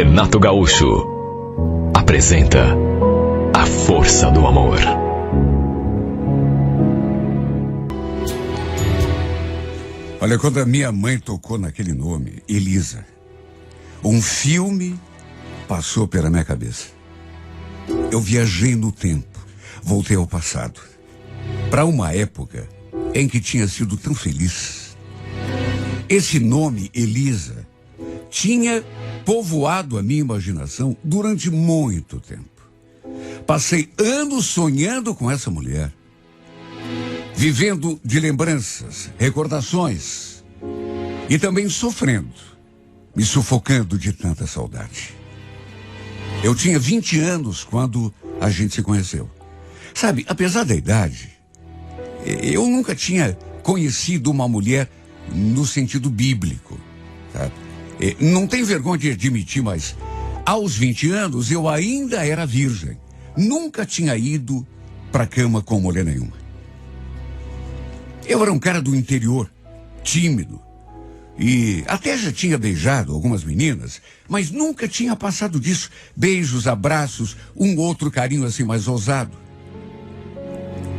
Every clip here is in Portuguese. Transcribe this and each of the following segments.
Renato Gaúcho apresenta A Força do Amor. Olha, quando a minha mãe tocou naquele nome, Elisa, um filme passou pela minha cabeça. Eu viajei no tempo, voltei ao passado, para uma época em que tinha sido tão feliz. Esse nome, Elisa, tinha povoado a minha imaginação durante muito tempo. Passei anos sonhando com essa mulher, vivendo de lembranças, recordações e também sofrendo, me sufocando de tanta saudade. Eu tinha 20 anos quando a gente se conheceu. Sabe, apesar da idade, eu nunca tinha conhecido uma mulher no sentido bíblico, sabe? Não tenho vergonha de admitir, mas aos 20 anos eu ainda era virgem. Nunca tinha ido para a cama com mulher nenhuma. Eu era um cara do interior, tímido, e até já tinha beijado algumas meninas, mas nunca tinha passado disso. Beijos, abraços, um outro carinho assim mais ousado.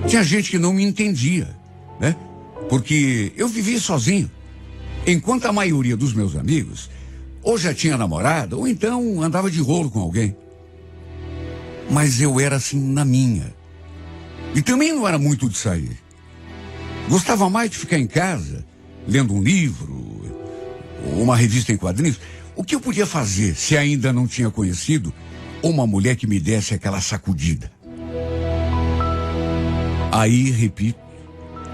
Tinha gente que não me entendia, né? Porque eu vivia sozinho. Enquanto a maioria dos meus amigos ou já tinha namorada, ou então andava de rolo com alguém. Mas eu era assim na minha. E também não era muito de sair. Gostava mais de ficar em casa, lendo um livro, ou uma revista em quadrinhos. O que eu podia fazer se ainda não tinha conhecido uma mulher que me desse aquela sacudida? Aí, repito,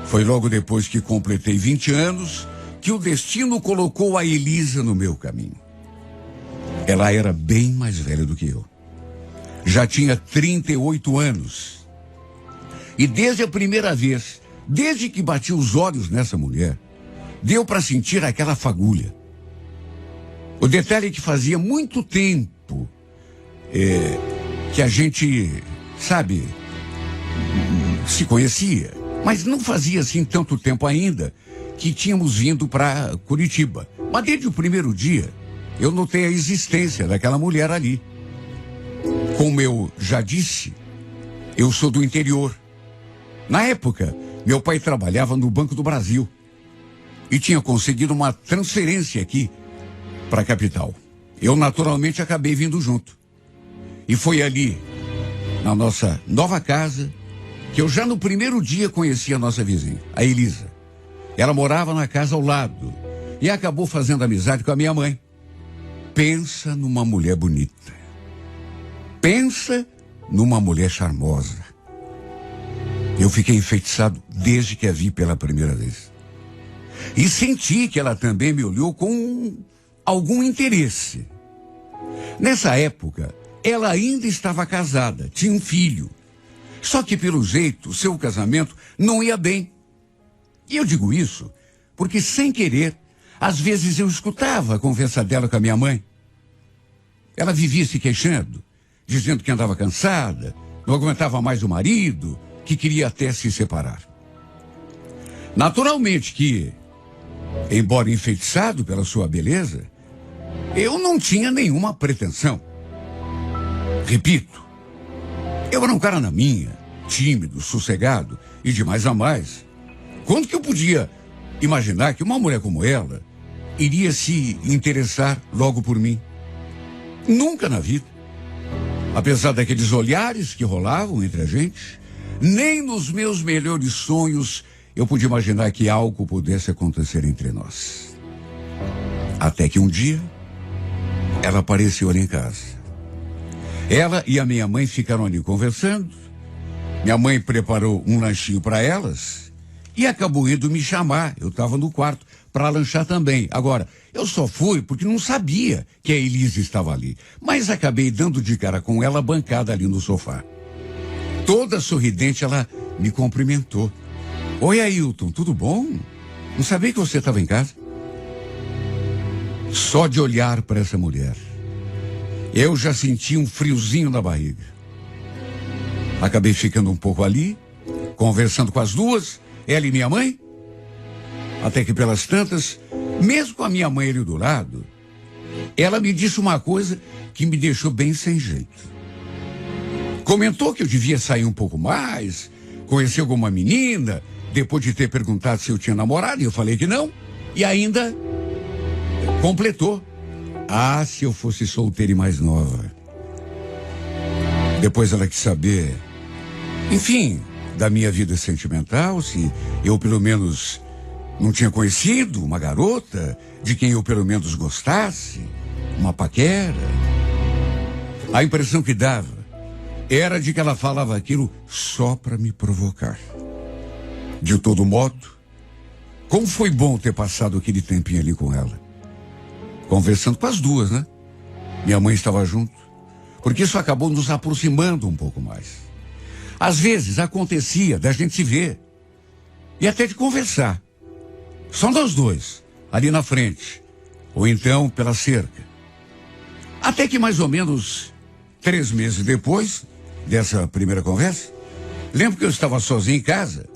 foi logo depois que completei 20 anos que o destino colocou a Elisa no meu caminho. Ela era bem mais velha do que eu. Já tinha 38 anos. E desde a primeira vez, desde que bati os olhos nessa mulher, deu para sentir aquela fagulha. O detalhe é que fazia muito tempo que a gente, sabe, se conhecia, mas não fazia assim tanto tempo ainda que tínhamos vindo para Curitiba. Mas desde o primeiro dia, eu notei a existência daquela mulher ali. Como eu já disse, eu sou do interior. Na época, meu pai trabalhava no Banco do Brasil e tinha conseguido uma transferência aqui para a capital. Eu, naturalmente, acabei vindo junto. E foi ali, na nossa nova casa, que eu já no primeiro dia conheci a nossa vizinha, a Elisa. Ela morava na casa ao lado e acabou fazendo amizade com a minha mãe. Pensa numa mulher bonita. Pensa numa mulher charmosa. Eu fiquei enfeitiçado desde que a vi pela primeira vez. E senti que ela também me olhou com algum interesse. Nessa época, ela ainda estava casada, tinha um filho. Só que, pelo jeito, o seu casamento não ia bem. E eu digo isso porque, sem querer, às vezes eu escutava a conversa dela com a minha mãe. Ela vivia se queixando, dizendo que andava cansada, não aguentava mais o marido, que queria até se separar. Naturalmente que, embora enfeitiçado pela sua beleza, eu não tinha nenhuma pretensão. Repito, eu era um cara na minha, tímido, sossegado e de mais a mais. Quando que eu podia imaginar que uma mulher como ela iria se interessar logo por mim? Nunca na vida. Apesar daqueles olhares que rolavam entre a gente, nem nos meus melhores sonhos eu podia imaginar que algo pudesse acontecer entre nós. Até que um dia, ela apareceu ali em casa. Ela e a minha mãe ficaram ali conversando. Minha mãe preparou um lanchinho para elas e acabou indo me chamar. Eu estava no quarto para lanchar também. Agora, eu só fui porque não sabia que a Elisa estava ali. Mas acabei dando de cara com ela bancada ali no sofá. Toda sorridente, ela me cumprimentou. Oi, Ailton, tudo bom? Não sabia que você estava em casa? Só de olhar para essa mulher, eu já senti um friozinho na barriga. Acabei ficando um pouco ali, conversando com as duas, ela e minha mãe. Até que pelas tantas, mesmo com a minha mãe ali do lado, ela me disse uma coisa que me deixou bem sem jeito. Comentou que eu devia sair um pouco mais, conhecer alguma menina, depois de ter perguntado se eu tinha namorado, e eu falei que não, e ainda completou. Ah, se eu fosse solteira e mais nova. Depois ela quis saber, enfim, da minha vida sentimental, se eu pelo menos não tinha conhecido uma garota de quem eu pelo menos gostasse, uma paquera. A impressão que dava era de que ela falava aquilo só para me provocar. De todo modo, como foi bom ter passado aquele tempinho ali com ela. Conversando com as duas, né? Minha mãe estava junto, porque isso acabou nos aproximando um pouco mais. Às vezes acontecia da gente se ver e até de conversar. Só nós dois, ali na frente, ou então pela cerca. Até que mais ou menos 3 meses depois dessa primeira conversa, lembro que eu estava sozinho em casa.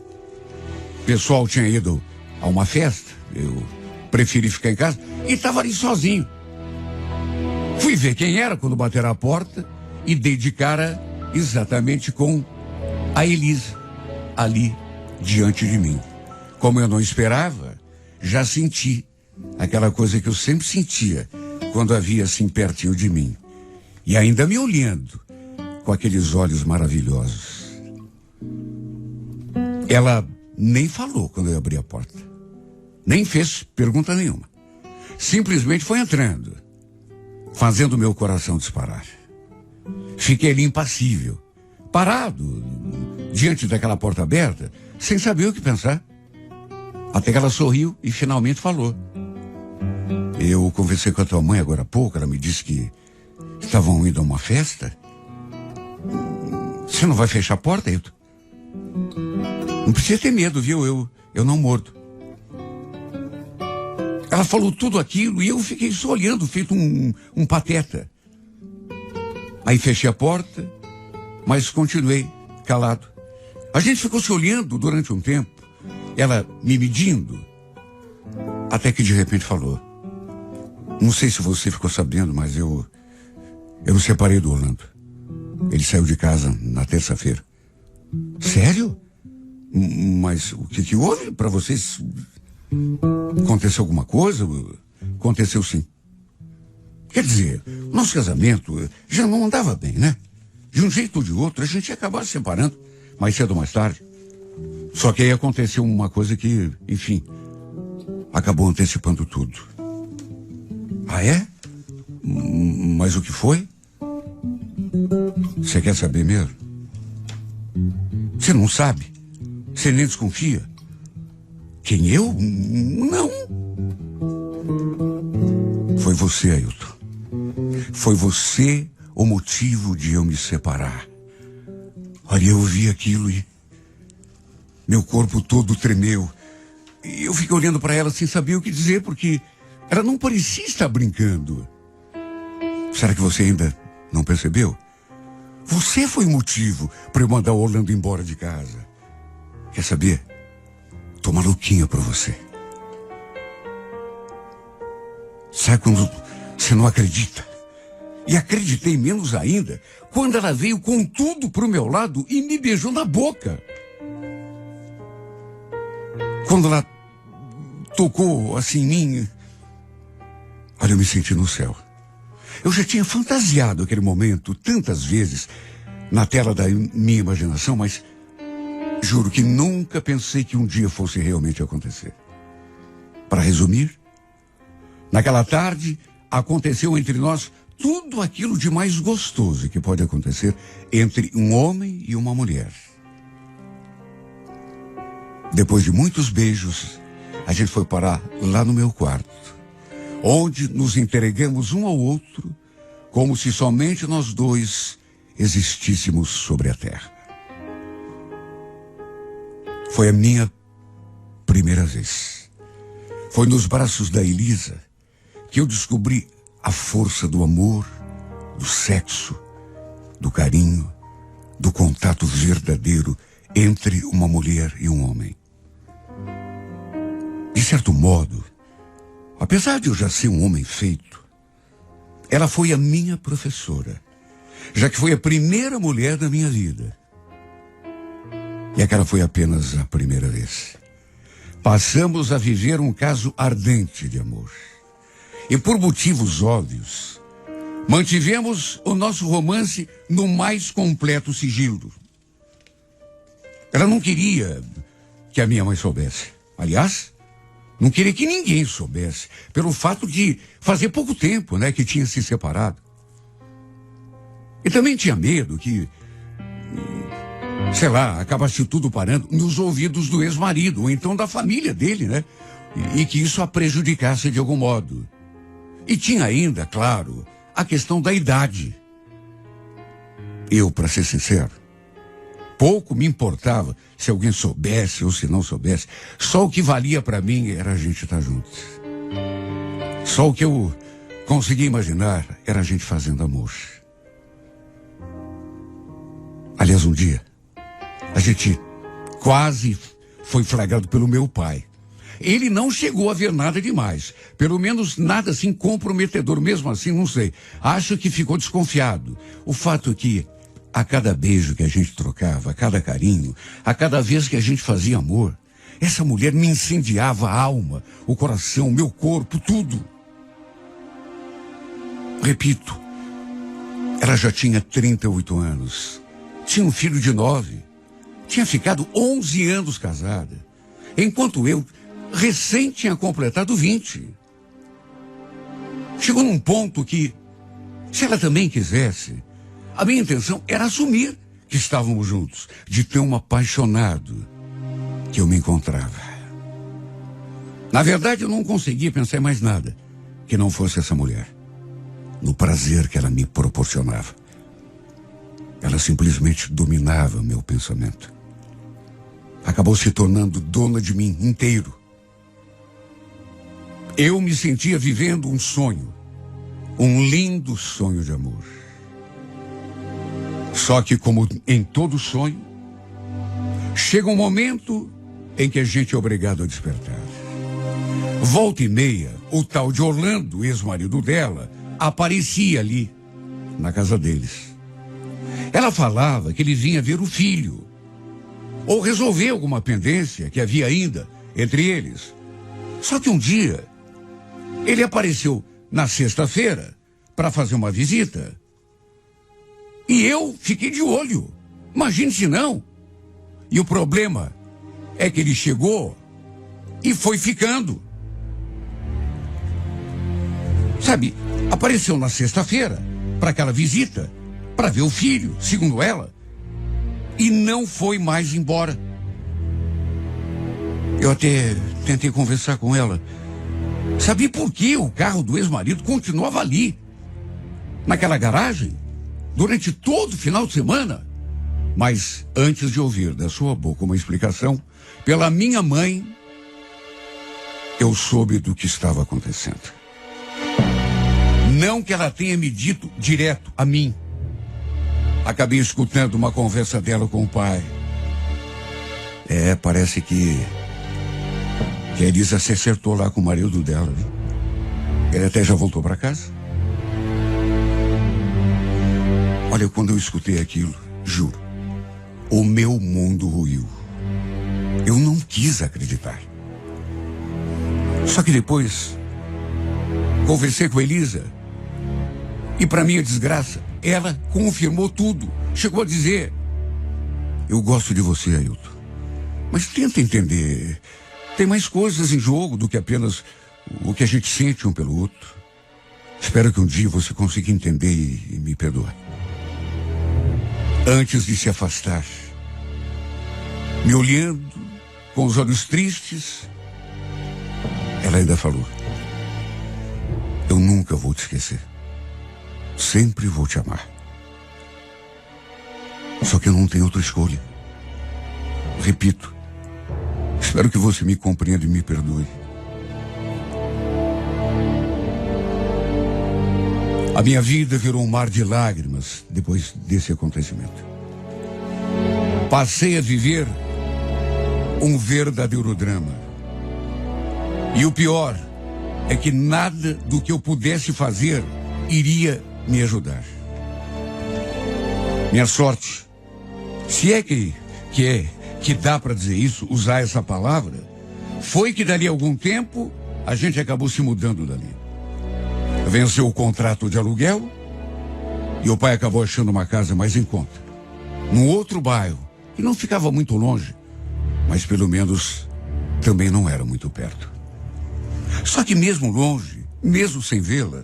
O pessoal tinha ido a uma festa, eu preferi ficar em casa e estava ali sozinho. Fui ver quem era quando bateram a porta e dei de cara exatamente com a Elisa, ali diante de mim. Como eu não esperava, já senti aquela coisa que eu sempre sentia quando a via assim pertinho de mim. E ainda me olhando com aqueles olhos maravilhosos. Ela nem falou quando eu abri a porta. Nem fez pergunta nenhuma. Simplesmente foi entrando, fazendo meu coração disparar. Fiquei ali impassível, parado, diante daquela porta aberta, sem saber o que pensar. Até que ela sorriu e finalmente falou. Eu conversei com a tua mãe agora há pouco, ela me disse que estavam indo a uma festa. Você não vai fechar a porta, Ailton? Não precisa ter medo, viu? Eu não mordo. Ela falou tudo aquilo e eu fiquei só olhando, feito um pateta. Aí fechei a porta, mas continuei calado. A gente ficou se olhando durante um tempo, ela me medindo, até que de repente falou. Não sei se você ficou sabendo, mas eu me separei do Orlando. Ele saiu de casa na terça-feira. Sério? Mas o que houve para vocês? Aconteceu alguma coisa? Aconteceu sim. Quer dizer, nosso casamento já não andava bem, né? De um jeito ou de outro, a gente ia acabar se separando, mais cedo ou mais tarde. Só que aí aconteceu uma coisa que, enfim, acabou antecipando tudo. Ah, é? Mas o que foi? Você quer saber mesmo? Você não sabe? Você nem desconfia? Quem, eu? Não. Foi você, Ailton. Foi você o motivo de eu me separar. Olha, eu vi aquilo e meu corpo todo tremeu. E eu fiquei olhando para ela sem saber o que dizer, porque ela não parecia estar brincando. Será que você ainda não percebeu? Você foi o motivo para eu mandar o Orlando embora de casa. Quer saber? Tô maluquinha por você. Sabe quando você não acredita? E acreditei menos ainda quando ela veio com tudo pro meu lado e me beijou na boca. Quando ela tocou assim em mim, olha, eu me senti no céu. Eu já tinha fantasiado aquele momento tantas vezes na tela da minha imaginação, mas juro que nunca pensei que um dia fosse realmente acontecer. Para resumir, naquela tarde aconteceu entre nós tudo aquilo de mais gostoso que pode acontecer entre um homem e uma mulher. Depois de muitos beijos, a gente foi parar lá no meu quarto, onde nos entregamos um ao outro, como se somente nós dois existíssemos sobre a terra. Foi a minha primeira vez. Foi nos braços da Elisa que eu descobri a força do amor, do sexo, do carinho, do contato verdadeiro entre uma mulher e um homem. De certo modo, apesar de eu já ser um homem feito, Ela foi a minha professora, já que foi a primeira mulher da minha vida. E aquela foi apenas a primeira vez. Passamos a viver um caso ardente de amor. E por motivos óbvios, mantivemos o nosso romance no mais completo sigilo. Ela não queria que a minha mãe soubesse. Aliás, não queria que ninguém soubesse, pelo fato de fazer pouco tempo, que tinha se separado. E também tinha medo que, sei lá, acabasse tudo parando nos ouvidos do ex-marido, ou então da família dele, e que isso a prejudicasse de algum modo. E tinha ainda, claro, a questão da idade. Eu, para ser sincero, pouco me importava se alguém soubesse ou se não soubesse. Só o que valia para mim era a gente estar juntos. Só o que eu conseguia imaginar era a gente fazendo amor. Aliás, um dia, a gente quase foi flagrado pelo meu pai. Ele não chegou a ver nada demais. Pelo menos nada assim comprometedor. Mesmo assim, não sei. Acho que ficou desconfiado. O fato é que a cada beijo que a gente trocava, a cada carinho, a cada vez que a gente fazia amor, essa mulher me incendiava a alma, o coração, o meu corpo, tudo. Repito, ela já tinha 38 anos. Tinha um filho de 9. Tinha ficado 11 anos casada. Enquanto eu recém tinha completado 20. Chegou num ponto que, se ela também quisesse, a minha intenção era assumir que estávamos juntos, de tão apaixonado que eu me encontrava. Na verdade, eu não conseguia pensar em mais nada que não fosse essa mulher, no prazer que ela me proporcionava. Ela simplesmente dominava meu pensamento. Acabou se tornando dona de mim inteiro. Eu me sentia vivendo um sonho, um lindo sonho de amor. Só que, como em todo sonho, chega um momento em que a gente é obrigado a despertar. Volta e meia, o tal de Orlando, ex-marido dela, aparecia ali, na casa deles. Ela falava que ele vinha ver o filho, ou resolver alguma pendência que havia ainda entre eles. Só que um dia, ele apareceu na sexta-feira para fazer uma visita. E eu fiquei de olho. Imagine se não. E o problema é que ele chegou e foi ficando. Sabe, apareceu na sexta-feira para aquela visita, para ver o filho, segundo ela, e não foi mais embora. Eu até tentei conversar com ela. Sabia por que o carro do ex-marido continuava ali, naquela garagem, durante todo o final de semana? Mas antes de ouvir da sua boca uma explicação, pela minha mãe, eu soube do que estava acontecendo. Não que ela tenha me dito direto a mim. Acabei escutando uma conversa dela com o pai. Parece que a Elisa se acertou lá com o marido dela, viu? Ele até já voltou para casa. Olha, quando eu escutei aquilo, juro, o meu mundo ruiu. Eu não quis acreditar. Só que depois, conversei com a Elisa, e para minha desgraça, ela confirmou tudo. Chegou a dizer: eu gosto de você, Ailton, mas tenta entender, tem mais coisas em jogo do que apenas o que a gente sente um pelo outro. Espero que um dia você consiga entender e me perdoar. Antes de se afastar, me olhando com os olhos tristes, ela ainda falou: eu nunca vou te esquecer. Sempre vou te amar. Só que eu não tenho outra escolha. Repito, espero que você me compreenda e me perdoe. A minha vida virou um mar de lágrimas depois desse acontecimento. Passei a viver um verdadeiro drama. E o pior é que nada do que eu pudesse fazer iria me ajudar. Minha sorte, se é que dá para dizer isso, usar essa palavra, foi que dali a algum tempo a gente acabou se mudando dali. Venceu o contrato de aluguel e o pai acabou achando uma casa mais em conta, num outro bairro, que não ficava muito longe, mas pelo menos também não era muito perto. Só que mesmo longe, mesmo sem vê-la,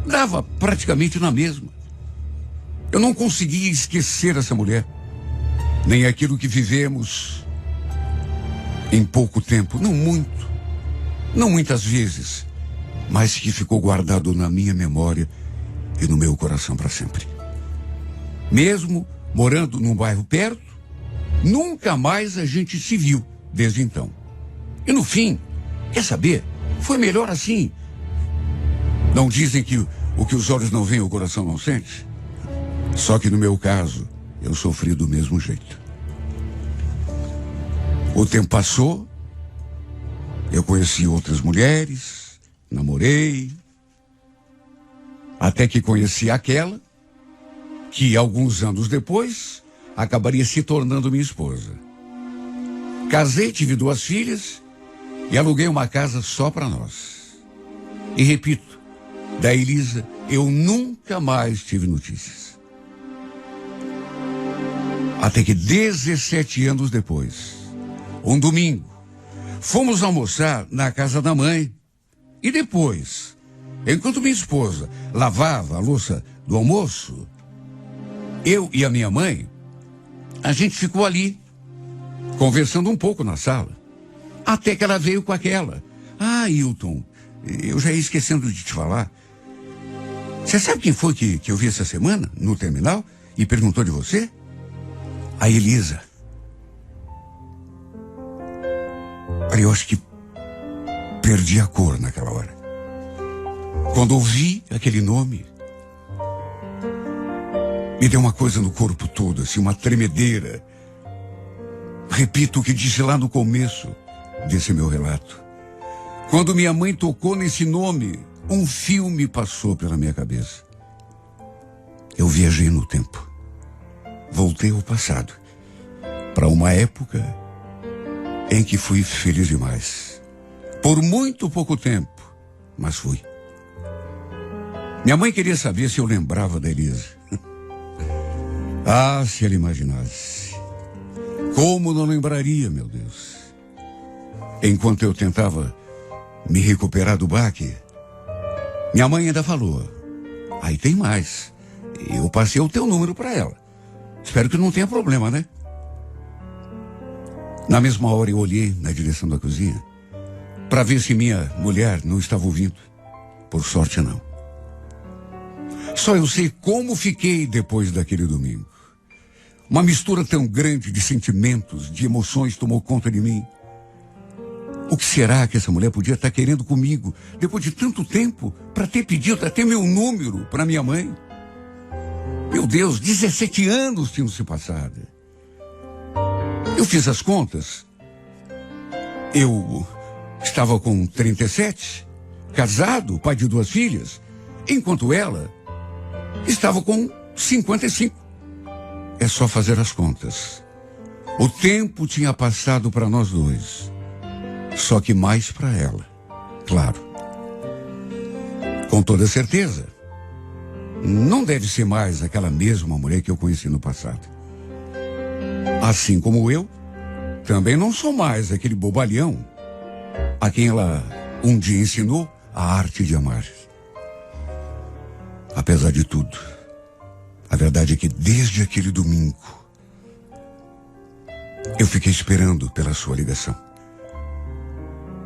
dava praticamente na mesma. Eu não conseguia esquecer essa mulher, nem aquilo que vivemos em pouco tempo, não muitas vezes, mas que ficou guardado na minha memória e no meu coração para sempre. Mesmo morando num bairro perto, nunca mais a gente se viu desde então. E no fim, quer saber? Foi melhor assim. Não dizem que o que os olhos não veem, o coração não sente? Só que no meu caso, eu sofri do mesmo jeito. O tempo passou, eu conheci outras mulheres, namorei, até que conheci aquela que alguns anos depois acabaria se tornando minha esposa. Casei, tive 2 filhas e aluguei uma casa só para nós. E repito, da Elisa eu nunca mais tive notícias. Até que 17 anos depois, um domingo, fomos almoçar na casa da mãe. E depois, enquanto minha esposa lavava a louça do almoço, eu e a minha mãe, a gente ficou ali, conversando um pouco na sala. Até que ela veio com aquela. Ah, Hilton, eu já ia esquecendo de te falar. Você sabe quem foi que eu vi essa semana no terminal e perguntou de você? A Elisa. Aí eu acho que perdi a cor naquela hora. Quando ouvi aquele nome, me deu uma coisa no corpo todo, assim, uma tremedeira. Repito o que disse lá no começo desse meu relato. Quando minha mãe tocou nesse nome, um filme passou pela minha cabeça. Eu viajei no tempo. Voltei ao passado, para uma época em que fui feliz demais. Por muito pouco tempo, mas fui. Minha mãe queria saber se eu lembrava da Elisa. Ah, se ela imaginasse. Como não lembraria, meu Deus? Enquanto eu tentava me recuperar do baque, minha mãe ainda falou: aí tem mais. Eu passei o teu número para ela. Espero que não tenha problema, né? Na mesma hora eu olhei na direção da cozinha para ver se minha mulher não estava ouvindo. Por sorte, não. Só eu sei como fiquei depois daquele domingo. Uma mistura tão grande de sentimentos, de emoções tomou conta de mim. O que será que essa mulher podia estar querendo comigo depois de tanto tempo para ter pedido até meu número para minha mãe? Meu Deus, 17 anos tinham se passado. Eu fiz as contas. Eu estava com 37, casado, pai de 2 filhas, enquanto ela estava com 55. É só fazer as contas. O tempo tinha passado para nós dois, só que mais para ela, claro. Com toda certeza, não deve ser mais aquela mesma mulher que eu conheci no passado. Assim como eu, também não sou mais aquele bobalhão a quem ela um dia ensinou a arte de amar. Apesar de tudo, a verdade é que desde aquele domingo, eu fiquei esperando pela sua ligação,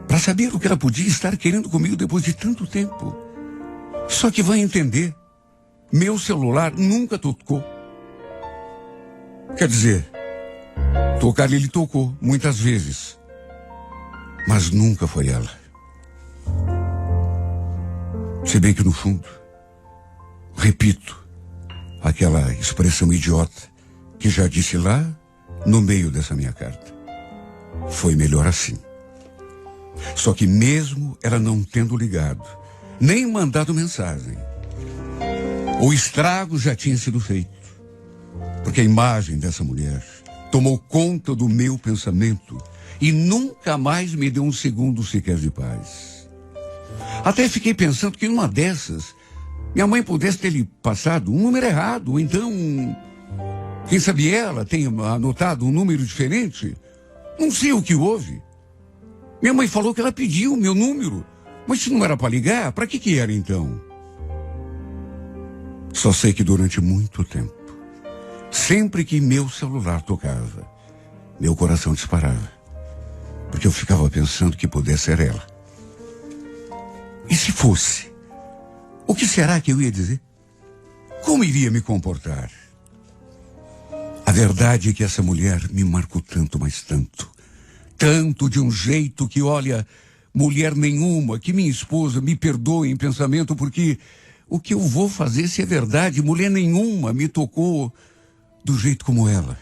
para saber o que ela podia estar querendo comigo depois de tanto tempo. Só que vai entender, meu celular nunca tocou. Quer dizer, tocar ele tocou muitas vezes, mas nunca foi ela. Se bem que no fundo, repito, aquela expressão idiota que já disse lá no meio dessa minha carta. Foi melhor assim. Só que mesmo ela não tendo ligado, nem mandado mensagem, O estrago já tinha sido feito, porque a imagem dessa mulher tomou conta do meu pensamento e nunca mais me deu um segundo sequer de paz. Até fiquei pensando que numa dessas, minha mãe pudesse ter lhe passado um número errado, ou então, quem sabe ela tenha anotado um número diferente. Não sei o que houve. Minha mãe falou que ela pediu o meu número, mas se não era para ligar, para que era então? Só sei que durante muito tempo, sempre que meu celular tocava, meu coração disparava, porque eu ficava pensando que pudesse ser ela. E se fosse? O que será que eu ia dizer? Como iria me comportar? A verdade é que essa mulher me marcou tanto, mas tanto. Tanto de um jeito que, olha, mulher nenhuma, que minha esposa me perdoe em pensamento, porque o que eu vou fazer se é verdade? Mulher nenhuma me tocou do jeito como ela.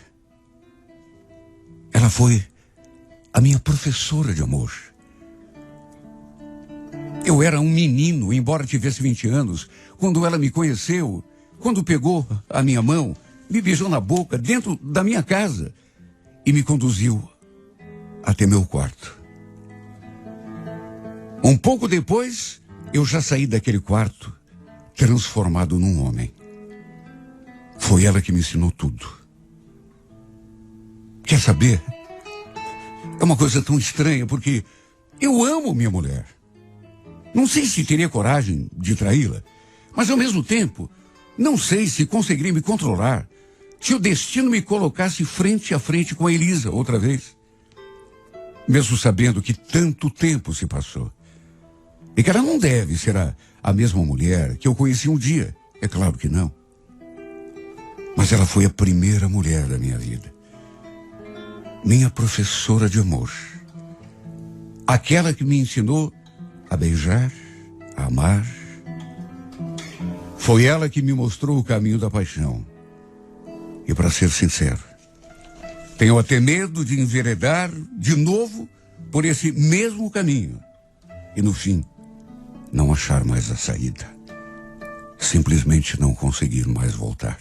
Ela foi a minha professora de amor. Eu era um menino, embora tivesse 20 anos, quando ela me conheceu, quando pegou a minha mão, me beijou na boca dentro da minha casa e me conduziu até meu quarto. Um pouco depois, eu já saí daquele quarto transformado num homem. Foi ela que me ensinou tudo. Quer saber? É uma coisa tão estranha, porque eu amo minha mulher. Não sei se teria coragem de traí-la, mas ao mesmo tempo, não sei se conseguiria me controlar se o destino me colocasse frente a frente com a Elisa outra vez. Mesmo sabendo que tanto tempo se passou. E que ela não deve ser a mesma mulher que eu conheci um dia. É claro que não. Mas ela foi a primeira mulher da minha vida. Minha professora de amor. Aquela que me ensinou a beijar, a amar. Foi ela que me mostrou o caminho da paixão. E para ser sincero, tenho até medo de enveredar de novo por esse mesmo caminho. E no fim, não achar mais a saída. Simplesmente não conseguir mais voltar.